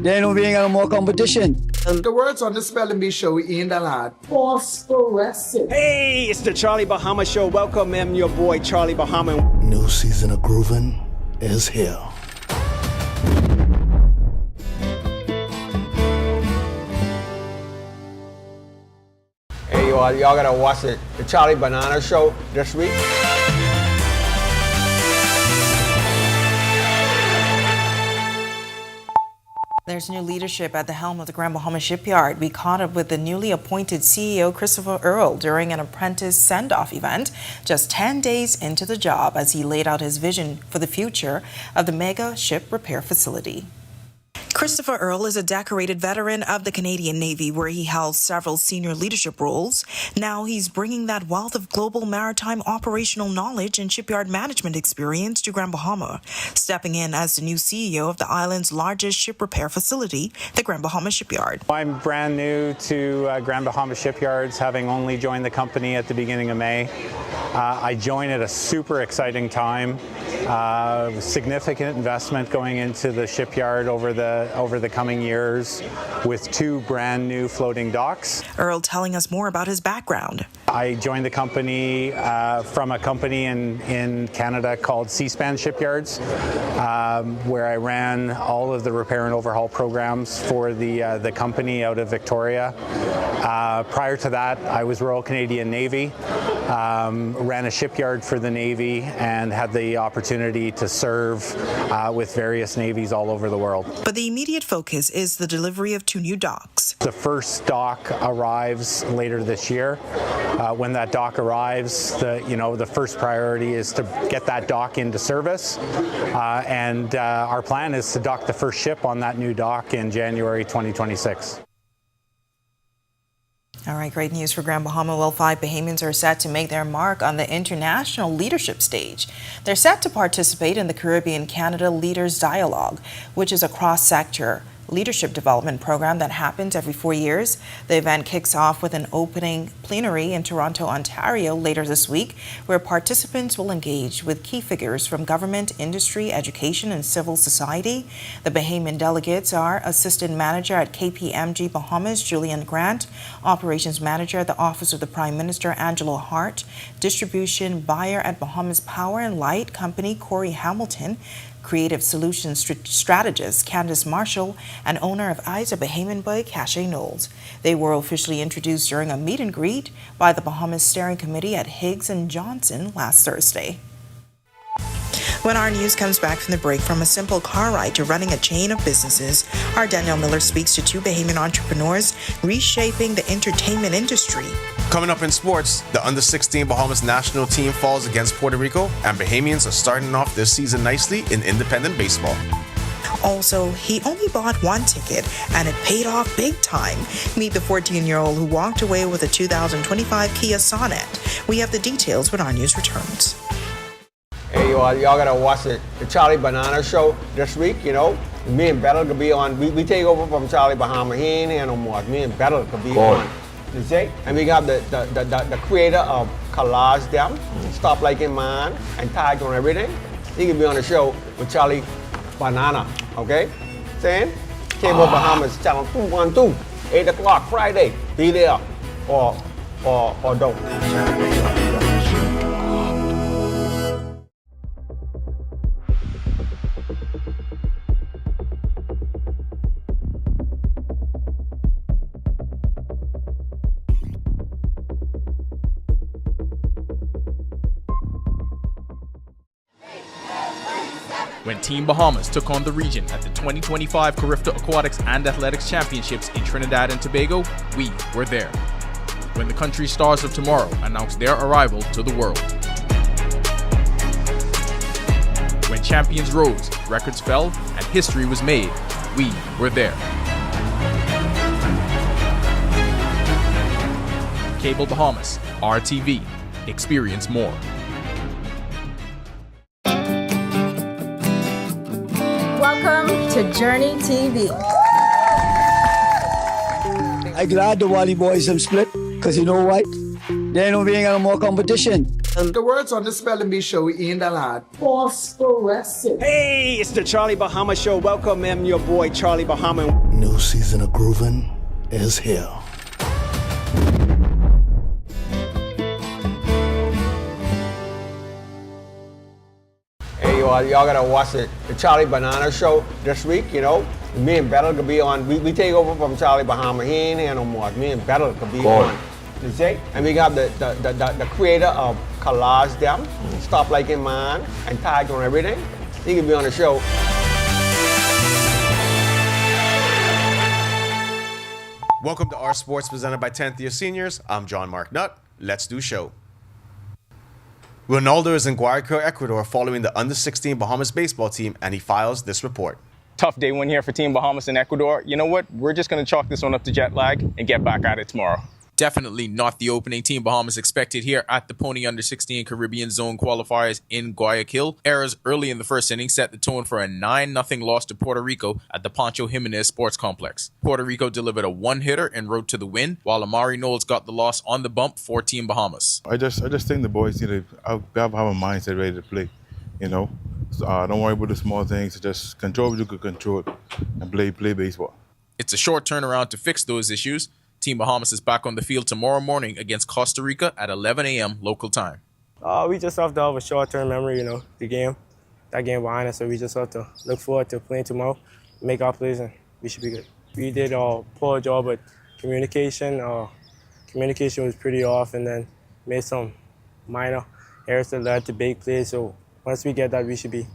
They ain't being any more competition. The words on the Spelling Bee show ain't a lot. Phosphorescent. Hey, it's the Charlie Bahama Show. Welcome, I'm your boy, Charlie Bahama. New season of grooving is here. Hey, y'all gotta watch the Charlie Banana show this week. There's new leadership at the helm of the Grand Bahama Shipyard. We caught up with the newly appointed CEO, Christopher Earl, during an apprentice send-off event just 10 days into the job as he laid out his vision for the future of the mega ship repair facility. Christopher Earl is a decorated veteran of the Canadian Navy, where he held several senior leadership roles. Now he's bringing that wealth of global maritime operational knowledge and shipyard management experience to Grand Bahama, stepping in as the new CEO of the island's largest ship repair facility, the Grand Bahama Shipyard. I'm brand new to Grand Bahama Shipyards, having only joined the company at the beginning of May. I joined at a super exciting time. Significant investment going into the shipyard over the coming years, with 2 brand new floating docks. Earl telling us more about his background. I joined the company from a company in Canada called Seaspan Shipyards, where I ran all of the repair and overhaul programs for the company out of Victoria. Prior to that, I was Royal Canadian Navy, ran a shipyard for the Navy, and had the opportunity to serve with various navies all over the world. But the immediate focus is the delivery of 2 new docks. The first dock arrives later this year. When that dock arrives, the first priority is to get that dock into service, and our plan is to dock the first ship on that new dock in January 2026. All right, great news for Grand Bahama. Well, 5 Bahamians are set to make their mark on the international leadership stage. They're set to participate in the Caribbean-Canada Leaders Dialogue, which is a cross-sector leadership development program that happens every 4 years. The event kicks off with an opening plenary in Toronto, Ontario later this week, where participants will engage with key figures from government, industry, education, and civil society. The Bahamian delegates are Assistant Manager at KPMG Bahamas, Julian Grant, Operations Manager at the Office of the Prime Minister, Angelo Hart, Distribution Buyer at Bahamas Power and Light Company, Corey Hamilton, Creative Solutions Strategist Candice Marshall, and owner of Isa Bahamian Boy, Cache Knowles. They were officially introduced during a meet and greet by the Bahamas Steering Committee at Higgs and Johnson last Thursday. When our news comes back from the break, from a simple car ride to running a chain of businesses, our Danielle Miller speaks to 2 Bahamian entrepreneurs reshaping the entertainment industry. Coming up in sports, the under-16 Bahamas national team falls against Puerto Rico, and Bahamians are starting off this season nicely in independent baseball. Also, he only bought 1 ticket, and it paid off big time. Meet the 14-year-old who walked away with a 2025 Kia Sonet. We have the details when our news returns. Hey, y'all gotta watch the Charlie Banana show this week, Me and Battle could be on. We take over from Charlie Bahama. He ain't here no more. Me and Battle could be on. You see? And we got the creator of Collage Them, Stop Like in Man, and Tag on Everything. He could be on the show with Charlie Banana, okay? Saying? Cable Bahamas, channel 212, 8 o'clock Friday. Be there or don't. When Team Bahamas took on the region at the 2025 Carifta Aquatics and Athletics Championships in Trinidad and Tobago, we were there. When the country's stars of tomorrow announced their arrival to the world. When champions rose, records fell, and history was made, we were there. Cable Bahamas, RTV, experience more. Welcome to Journey TV. I'm glad the Wally boys have split, because you know what? They don't being no more competition. The words on the Spelling Bee show ain't a lot. Phosphorescent. Hey, it's the Charlie Bahama Show. Welcome, I'm your boy, Charlie Bahama. New season of groovin' is here. Hey, y'all gotta watch the Charlie Banana show this week, Me and Battle could be on. We take over from Charlie Bahama. He ain't here no more. Me and Battle could be on. You see? And we got the creator of Collage Them, Stop Like in Man, and Tag on Everything. He could be on the show. Welcome to Our Sports presented by 10th Year Seniors. I'm John Mark Nutt. Let's do show. Ronaldo is in Guayaquil, Ecuador following the under-16 Bahamas baseball team, and he files this report. Tough day one here for Team Bahamas in Ecuador. You know what? We're just going to chalk this one up to jet lag and get back at it tomorrow. Definitely not the opening Team Bahamas expected here at the Pony Under-16 Caribbean Zone qualifiers in Guayaquil. Errors early in the first inning set the tone for a 9-0 loss to Puerto Rico at the Pancho Jimenez Sports Complex. Puerto Rico delivered a one-hitter en route to the win, while Amari Knowles got the loss on the bump for Team Bahamas. I just think the boys need to have a mindset ready to play, you know. So, don't worry about the small things. Just control what you can control and play baseball. It's a short turnaround to fix those issues. Team Bahamas is back on the field tomorrow morning against Costa Rica at 11 a.m. local time. We just have to have a short-term memory, you know, that game behind us. So we just have to look forward to playing tomorrow, make our plays, and we should be good. We did a poor job with communication. Communication was pretty off, and then made some minor errors that led to big plays. So once we get that, we should be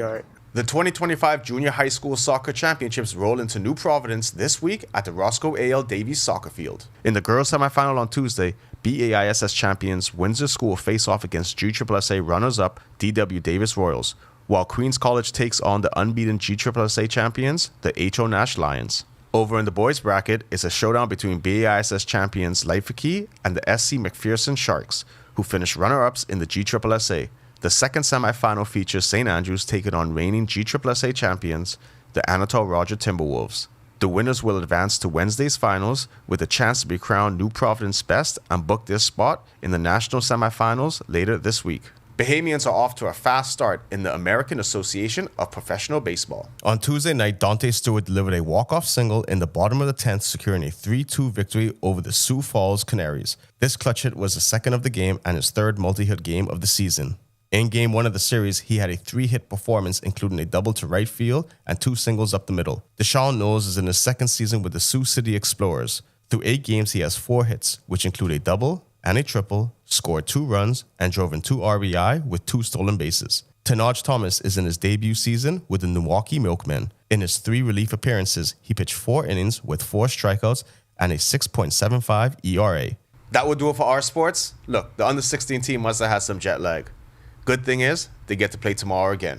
all right. The 2025 Junior High School Soccer Championships roll into New Providence this week at the Roscoe A.L. Davies Soccer Field. In the girls' semifinal on Tuesday, BAISS champions Windsor School face off against GSSA runners-up D.W. Davis Royals, while Queens College takes on the unbeaten GSSA champions, the H.O. Nash Lions. Over in the boys' bracket is a showdown between BAISS champions Leifike and the SC McPherson Sharks, who finished runner-ups in the GSSA. The second semifinal features St. Andrews taking on reigning GSSA champions, the Anatole Roger Timberwolves. The winners will advance to Wednesday's finals with a chance to be crowned New Providence Best and book their spot in the national semifinals later this week. Bahamians are off to a fast start in the American Association of Professional Baseball. On Tuesday night, Dante Stewart delivered a walk-off single in the bottom of the 10th, securing a 3-2 victory over the Sioux Falls Canaries. This clutch hit was the second of the game and his third multi-hit game of the season. In Game 1 of the series, he had a 3-hit performance, including a double to right field and 2 singles up the middle. Deshaun Knowles is in his second season with the Sioux City Explorers. Through 8 games, he has 4 hits, which include a double and a triple, scored 2 runs, and drove in 2 RBI with 2 stolen bases. Tenaj Thomas is in his debut season with the Milwaukee Milkmen. In his 3 relief appearances, he pitched 4 innings with 4 strikeouts and a 6.75 ERA. That would do it for Our Sports. Look, the under-16 team must have had some jet lag. Good thing is, they get to play tomorrow again.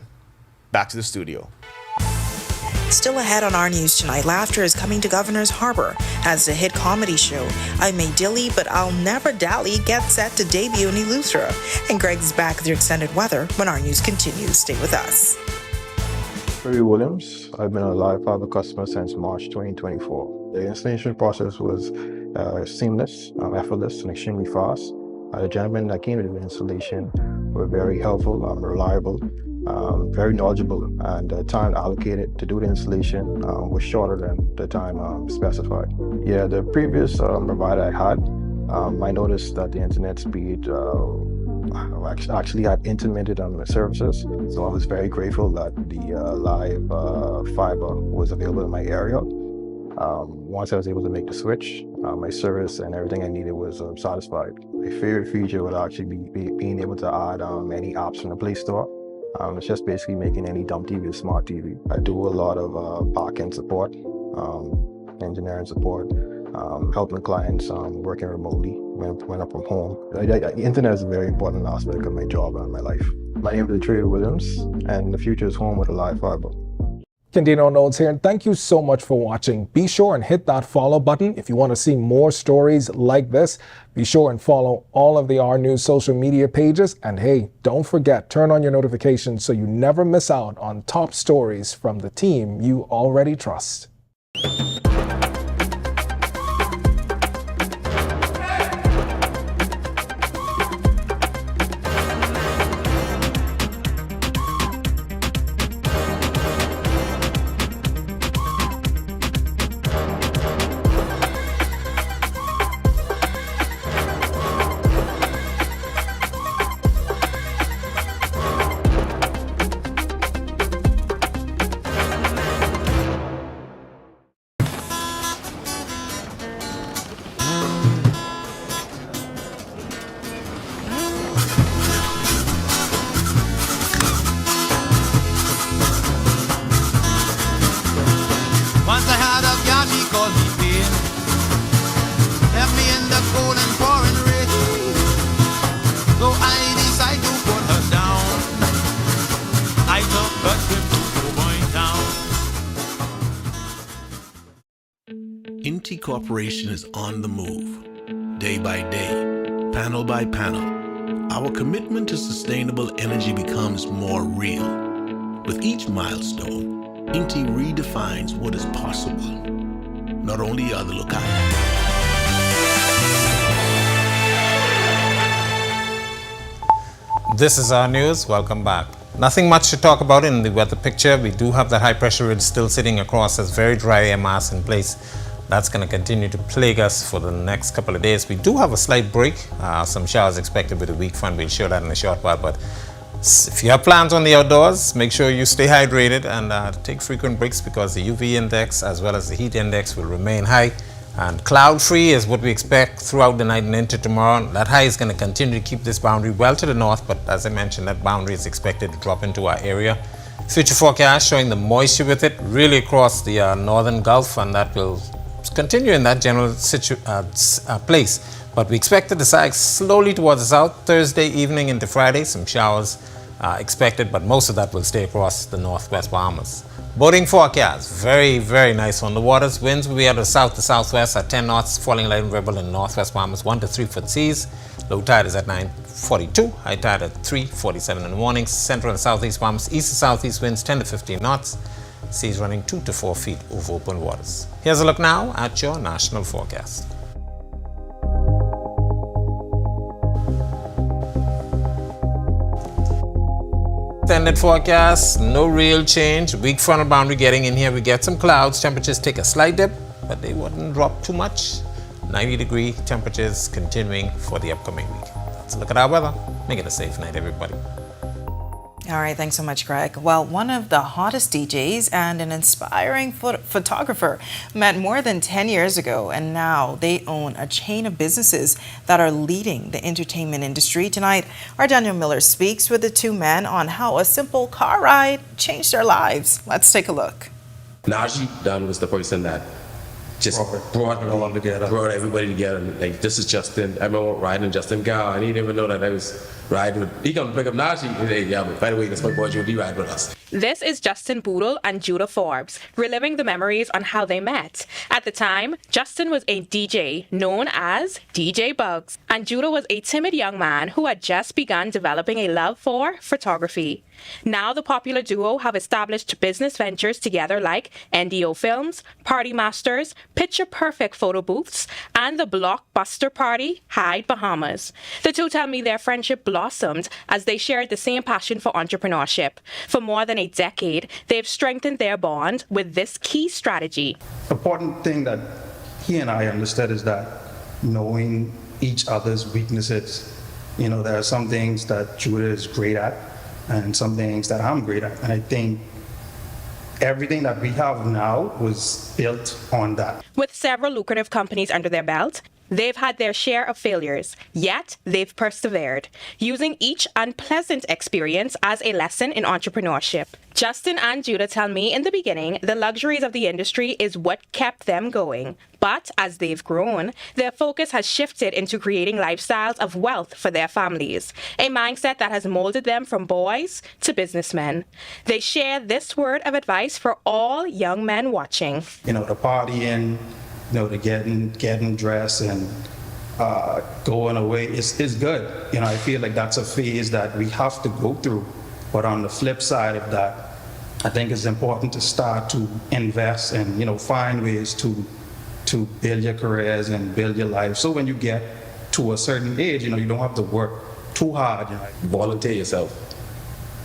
Back to the studio. Still ahead on our news tonight, laughter is coming to Governor's Harbor as the hit comedy show I May Dilly But I'll Never Dally gets set to debut in Eleuthera. And Greg's back with your extended weather when our news continues. Stay with us. Barry Williams. I've been a live fiber customer since March 2024. The installation process was seamless, effortless, and extremely fast. The gentlemen that came to the installation were very helpful, reliable, very knowledgeable, and the time allocated to do the installation was shorter than the time specified. Yeah, the previous provider I had, I noticed that the internet speed actually had intermittent on the services, so I was very grateful that the live fiber was available in my area. Once I was able to make the switch, my service and everything I needed was satisfied. My favorite feature would actually be being able to add any apps from the Play Store. It's just basically making any dumb TV a smart TV. I do a lot of back-end support, engineering support, helping clients working remotely when I'm from home. The internet is a very important aspect of my job and my life. My name is Trey Williams, and the future is home with a live fiber. Candino Notes here, and thank you so much for watching. Be sure and hit that follow button if you want to see more stories like this. Be sure and follow all of the R News social media pages. And hey, don't forget, turn on your notifications so you never miss out on top stories from the team you already trust. Once I had a gal, she called me Finn. Inti Corporation is on the move. Day by day, panel by panel, our commitment to sustainable energy becomes more real. With each milestone, Inti redefines what is possible, not only are the locale. This is our news. Welcome back. Nothing much to talk about in the weather picture. We do have that high pressure ridge still sitting across as very dry air mass in place. That's going to continue to plague us for the next couple of days. We do have a slight break. Some showers expected with a weak front. We'll show that in a short while. But if you have plans on the outdoors, make sure you stay hydrated and take frequent breaks, because the UV index as well as the heat index will remain high. And cloud-free is what we expect throughout the night and into tomorrow. That high is going to continue to keep this boundary well to the north, but as I mentioned, that boundary is expected to drop into our area. Future forecast showing the moisture with it really across the northern Gulf, and that will continue in that general place. But we expect it to sag slowly towards the south Thursday evening into Friday. Some showers expected, but most of that will stay across the northwest Bahamas. Boating forecast, very, very nice on the waters. Winds will be out of south to southwest at 10 knots, falling light and variable in northwest Bahamas, 1 to 3 foot seas. Low tide is at 9:42, high tide at 3:47 in the morning. Central and southeast Bahamas, east to southeast winds 10 to 15 knots. Seas running 2 to 4 feet over open waters. Here's a look now at your national forecast. Extended forecast, no real change. Weak frontal boundary getting in here. We get some clouds. Temperatures take a slight dip, but they wouldn't drop too much. 90-degree temperatures continuing for the upcoming week. Let's look at our weather. Make it a safe night, everybody. All right, thanks so much, Greg. Well, one of the hottest DJs and an inspiring photographer met more than 10 years ago, and now they own a chain of businesses that are leading the entertainment industry. Tonight, our Daniel Miller speaks with the two men on how a simple car ride changed their lives. Let's take a look. Najee Dunn was the person that just brought everybody together. Like, this is Justin. I remember riding Justin Gow, and he didn't even know that I was riding with. He come to pick up Najee. Hey, yeah, but by the way, that's my boy Judy ride with us. This is Justin Boodle and Judah Forbes, reliving the memories on how they met. At the time, Justin was a DJ known as DJ Bugs, and Judah was a timid young man who had just begun developing a love for photography. Now the popular duo have established business ventures together like NDO Films, Party Masters, Picture Perfect Photo Booths, and the blockbuster party Hyde Bahamas. The two tell me their friendship blossomed as they shared the same passion for entrepreneurship. For more than a decade, they've strengthened their bond with this key strategy. The important thing that he and I understood is that knowing each other's weaknesses. You know, there are some things that Judah is great at and some things that I'm great at. And I think everything that we have now was built on that. With several lucrative companies under their belt, they've had their share of failures, yet they've persevered, using each unpleasant experience as a lesson in entrepreneurship. Justin and Judah tell me in the beginning the luxuries of the industry is what kept them going. But as they've grown, their focus has shifted into creating lifestyles of wealth for their families, a mindset that has molded them from boys to businessmen. They share this word of advice for all young men watching. You know, the partying, you know, the getting dressed and going away is good. You know, I feel like that's a phase that we have to go through. But on the flip side of that, I think it's important to start to invest and, you know, find ways to build your careers and build your life. So when you get to a certain age, you know, you don't have to work too hard. You know. Volunteer yourself.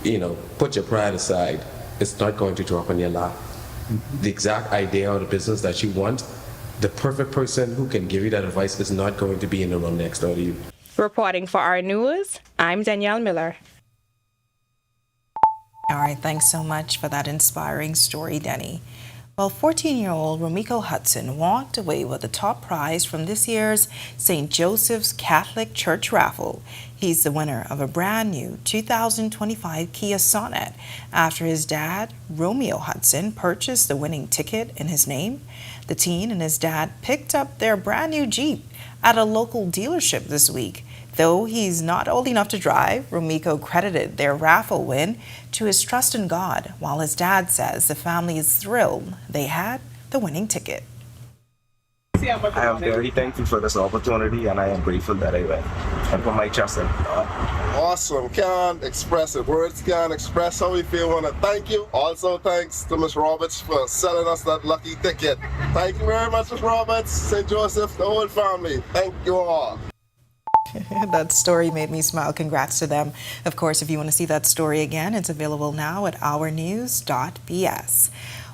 You know, put your pride aside. It's not going to drop in your lap. The exact idea of the business that you want, the perfect person who can give you that advice is not going to be in the room next door to you. Reporting for our news, I'm Danielle Miller. All right, thanks so much for that inspiring story, Denny. Well, 14-year-old Romiko Hudson walked away with the top prize from this year's St. Joseph's Catholic Church raffle. He's the winner of a brand new 2025 Kia Sonet after his dad, Romeo Hudson, purchased the winning ticket in his name. The teen and his dad picked up their brand new Jeep at a local dealership this week. Though he's not old enough to drive, Romiko credited their raffle win to his trust in God, while his dad says the family is thrilled they had the winning ticket. I am very thankful for this opportunity, and I am grateful that I went. I put my trust in God. Awesome. Can't express it. Words can't express how we feel. Want to thank you. Also, thanks to Ms. Roberts for selling us that lucky ticket. Thank you very much, Ms. Roberts, St. Joseph, the whole family. Thank you all. That story made me smile. Congrats to them. Of course, if you want to see that story again, it's available now at ournews.bs.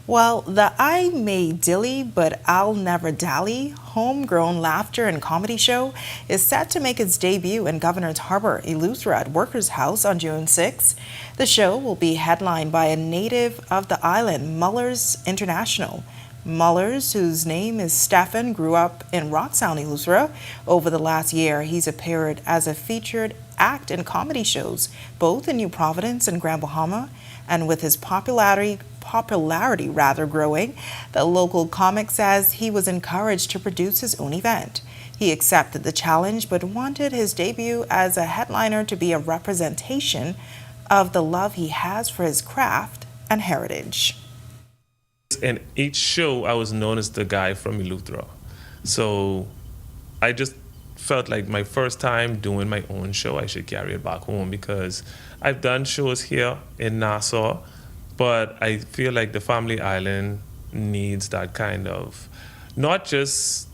Well, the I May Dilly But I'll Never Dally homegrown laughter and comedy show is set to make its debut in Governor's Harbor, Eleuthera at Workers' House on June 6. The show will be headlined by a native of the island, Mullers International. Mullers, whose name is Stefan, grew up in Rock Sound, Eleuthera. Over the last year, he's appeared as a featured act in comedy shows, both in New Providence and Grand Bahama. And with his popularity growing, the local comic says he was encouraged to produce his own event. He accepted the challenge, but wanted his debut as a headliner to be a representation of the love he has for his craft and heritage. In each show, I was known as the guy from Eleuthera. So I just felt like my first time doing my own show, I should carry it back home, because I've done shows here in Nassau, but I feel like the Family Island needs that kind of, not just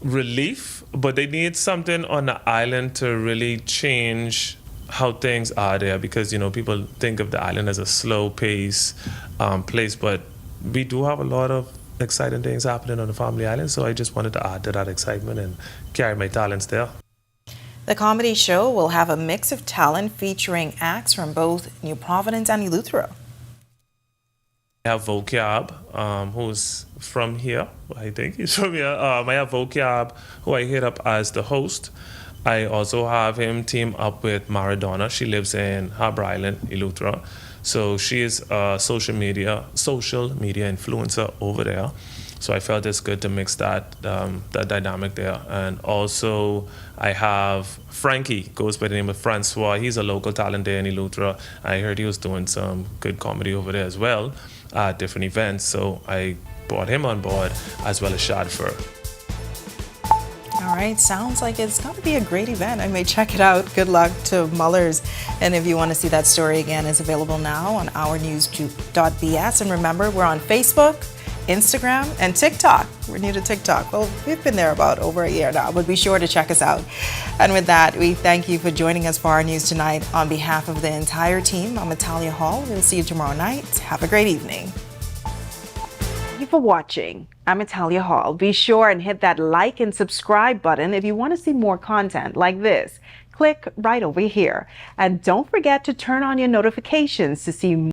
relief, but they need something on the island to really change how things are there, because people think of the island as a slow pace place, but we do have a lot of exciting things happening on the Family Island, so I just wanted to add to that excitement and carry my talents there. The comedy show will have a mix of talent featuring acts from both New Providence and Eleuthera. I have Vocab, who's from here. I think he's from here. I have Vocab, who I hit up as the host. I also have him team up with Maradona. She lives in Harbour Island, Eleuthera. So she is a social media influencer over there. So I felt it's good to mix that dynamic there. And also I have Frankie, goes by the name of Francois. He's a local talent there in Eleuthera. I heard he was doing some good comedy over there as well at different events. So I brought him on board, as well as Shadfur. All right, sounds like it's going to be a great event. I may check it out. Good luck to Mullers. And if you want to see that story again, it's available now on ournews.bs. And remember, we're on Facebook, Instagram, and TikTok. We're new to TikTok. Well, we've been there about over a year now, but be sure to check us out. And with that, we thank you for joining us for our news tonight. On behalf of the entire team, I'm Natalia Hall. We'll see you tomorrow night. Have a great evening. Thank you for watching. I'm Natalia Hall. Be sure and hit that like and subscribe button if you want to see more content like this. Click right over here. And don't forget to turn on your notifications to see more.